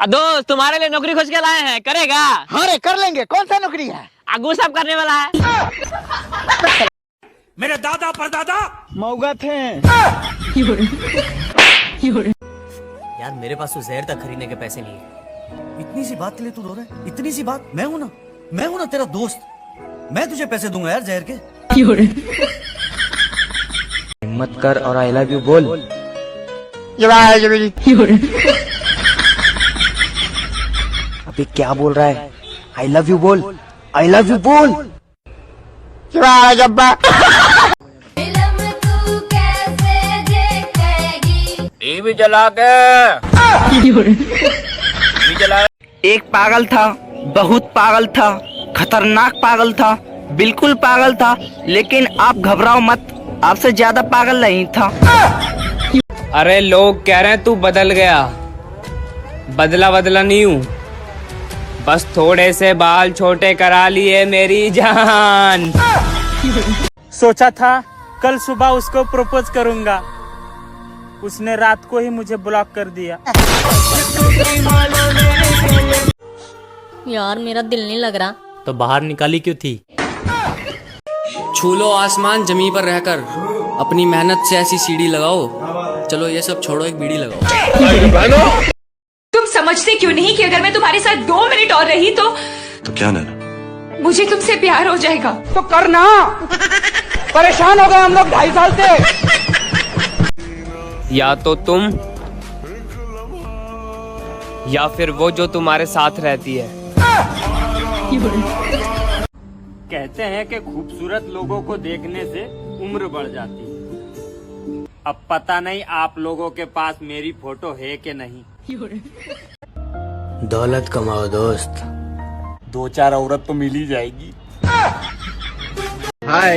दोस्त तुम्हारे लिए नौकरी खोज के लाए हैं, करेगा? हाँ रे कर लेंगे। कौन सा नौकरी है? आगू साहब करने वाला है। मेरे दादा परदादा मौगा थे। यार मेरे पास तो जहर तक खरीदने के पैसे नहीं है। इतनी सी बात के लिए तू रो रहा है? इतनी सी बात? मैं हूं ना तेरा दोस्त। मैं तुझे पैसे दूंगा यार जहर के। हिम्मत कर और आई लव यू बोल। अबे क्या बोल रहा है? आई लव यू बोल। आई लव यू बोल। टीवी चला के एक पागल था, बहुत पागल था, खतरनाक पागल था, बिल्कुल पागल था, लेकिन आप घबराओ मत, आपसे ज्यादा पागल नहीं था। अरे लोग कह रहे हैं तू बदल गया। बदला नहीं हूँ, बस थोड़े से बाल छोटे करा लिए मेरी जान। सोचा था कल सुबह उसको प्रपोज करूंगा, उसने रात को ही मुझे ब्लॉक कर दिया। यार मेरा दिल नहीं लग रहा। तो बाहर निकाली क्यों थी? छू लो आसमान जमीन पर रहकर, अपनी मेहनत से ऐसी सीढ़ी लगाओ। चलो ये सब छोड़ो, एक बीड़ी लगाओ। तुम समझते क्यों नहीं कि अगर मैं तुम्हारे साथ 2 मिनट और रही तो क्या नैना? मुझे तुमसे प्यार हो जाएगा। तो करना। परेशान हो गए हम लोग 2.5 साल से। या तो तुम या फिर वो जो तुम्हारे साथ रहती है। कहते हैं कि खूबसूरत लोगों को देखने से उम्र बढ़ जाती है। अब पता नहीं आप लोगों के पास मेरी फोटो है कि नहीं। दौलत कमाओ दोस्त, 2-4 औरत तो मिल ही जाएगी। हाय।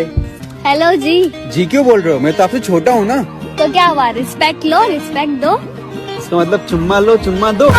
हेलो जी। जी क्यों बोल रहे हो? मैं तो आपसे छोटा हूँ ना। तो क्या हुआ, रिस्पेक्ट लो, रिस्पेक्ट दो। इसका मतलब चुम्मा लो, चुम्मा दो।